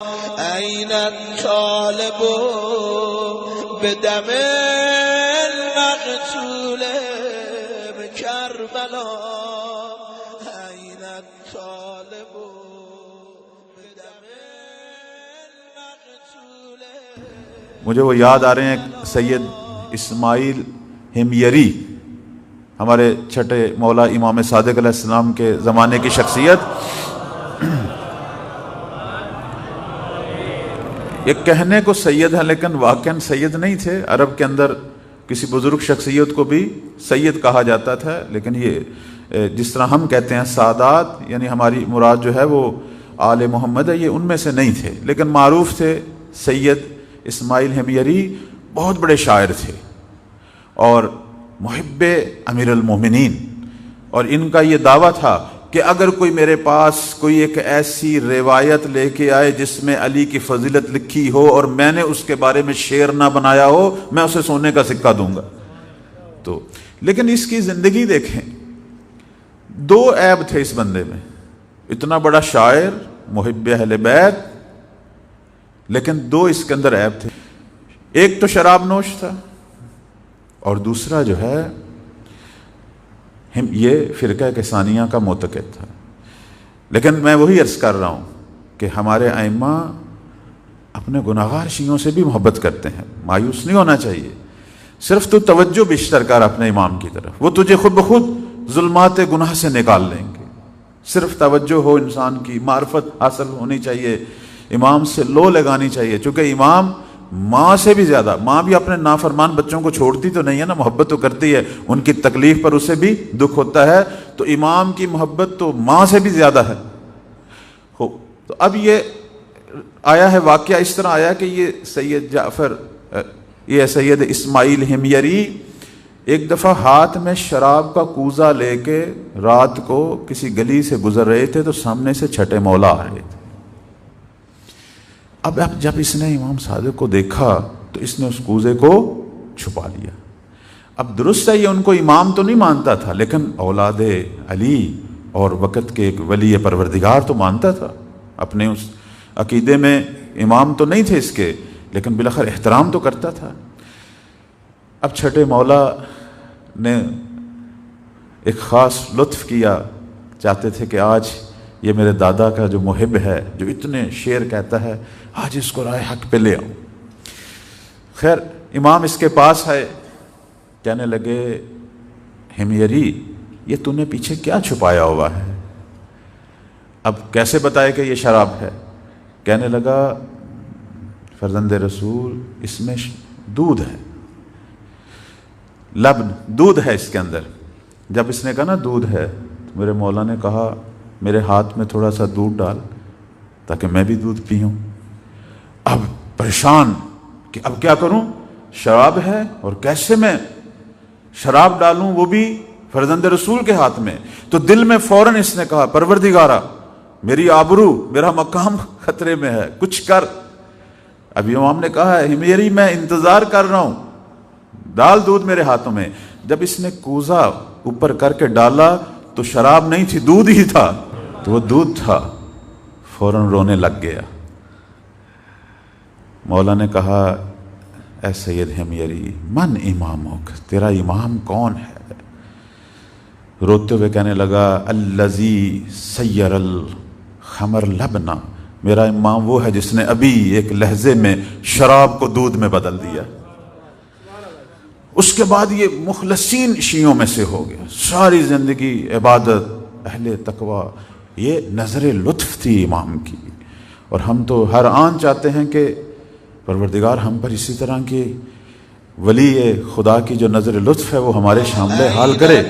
أين الطالب بدم المقتول بكربلا أين الطالب بدم المقتول. مجھے وہ یاد آ رہے ہیں سید اسماعیل ہمیری، ہمارے چھٹے مولا امام صادق علیہ السلام کے زمانے کی شخصیت. یہ کہنے کو سید ہے لیکن واقعاً سید نہیں تھے. عرب کے اندر کسی بزرگ شخصیت کو بھی سید کہا جاتا تھا، لیکن یہ جس طرح ہم کہتے ہیں سادات، یعنی ہماری مراد جو ہے وہ آل محمد ہے، یہ ان میں سے نہیں تھے، لیکن معروف تھے. سید اسماعیل ہمیری بہت بڑے شاعر تھے اور محب امیر المومنین، اور ان کا یہ دعویٰ تھا کہ اگر کوئی میرے پاس کوئی ایک ایسی روایت لے کے آئے جس میں علی کی فضیلت لکھی ہو اور میں نے اس کے بارے میں شعر نہ بنایا ہو، میں اسے سونے کا سکہ دوں گا. تو لیکن اس کی زندگی دیکھیں، دو عیب تھے اس بندے میں. اتنا بڑا شاعر، محب اہل بیت، لیکن دو اس کے اندر عیب تھے. ایک تو شراب نوش تھا، اور دوسرا جو ہے یہ فرقہ کسانیہ کا معتقد تھا. لیکن میں وہی عرض کر رہا ہوں کہ ہمارے ائمہ اپنے گناہگار شیعوں سے بھی محبت کرتے ہیں. مایوس نہیں ہونا چاہیے. صرف تو توجہ بیشتر کر اپنے امام کی طرف، وہ تجھے خود بخود ظلمات گناہ سے نکال لیں گے. صرف توجہ ہو انسان کی، معرفت حاصل ہونی چاہیے، امام سے لو لگانی چاہیے. چونکہ امام ماں سے بھی زیادہ، ماں بھی اپنے نافرمان بچوں کو چھوڑتی تو نہیں ہے نا، محبت تو کرتی ہے، ان کی تکلیف پر اسے بھی دکھ ہوتا ہے. تو امام کی محبت تو ماں سے بھی زیادہ ہے. تو اب یہ آیا ہے واقعہ، اس طرح آیا کہ یہ سید اسماعیل ہمیری ایک دفعہ ہاتھ میں شراب کا کوزہ لے کے رات کو کسی گلی سے گزر رہے تھے، تو سامنے سے چھٹے مولا آ رہے تھے. اب جب اس نے امام صادق کو دیکھا تو اس نے اس کوزے کو چھپا لیا. اب درست ہے یہ ان کو امام تو نہیں مانتا تھا، لیکن اولاد علی اور وقت کے ایک ولی پروردگار تو مانتا تھا. اپنے اس عقیدے میں امام تو نہیں تھے اس کے، لیکن بالاخر احترام تو کرتا تھا. اب چھٹے مولا نے ایک خاص لطف کیا، چاہتے تھے کہ آج یہ میرے دادا کا جو محب ہے، جو اتنے شعر کہتا ہے، آج اس کو رائے حق پہ لے آؤں. خیر امام اس کے پاس آئے، کہنے لگے ہمیری یہ تو نے پیچھے کیا چھپایا ہوا ہے؟ اب کیسے بتائے کہ یہ شراب ہے؟ کہنے لگا فرزند رسول اس میں دودھ ہے، لبن، دودھ ہے اس کے اندر. جب اس نے کہا نا دودھ ہے، تو میرے مولا نے کہا میرے ہاتھ میں تھوڑا سا دودھ ڈال تاکہ میں بھی دودھ پیوں. اب پریشان کہ اب کیا کروں، شراب ہے اور کیسے میں شراب ڈالوں، وہ بھی فرزند رسول کے ہاتھ میں. تو دل میں فوراً اس نے کہا پروردگارا میری آبرو، میرا مقام خطرے میں ہے، کچھ کر. اب امام نے کہا ہمیری میں انتظار کر رہا ہوں، ڈال دودھ میرے ہاتھوں میں. جب اس نے کوزہ اوپر کر کے ڈالا تو شراب نہیں تھی، دودھ ہی تھا. تو وہ دودھ تھا. فوراً رونے لگ گیا. مولا نے کہا اے سید ہمیری من امامک، تیرا امام کون ہے؟ روتے ہوئے کہنے لگا الذی سیر الخمر لبنا، میرا امام وہ ہے جس نے ابھی ایک لہجے میں شراب کو دودھ میں بدل دیا. اس کے بعد یہ مخلصین شیعوں میں سے ہو گیا، ساری زندگی عبادت، اہل تقوی. یہ نظر لطف تھی امام کی. اور ہم تو ہر آن چاہتے ہیں کہ پروردگار ہم پر اسی طرح کی ولی خدا کی جو نظر لطف ہے وہ ہمارے شامل حال کرے.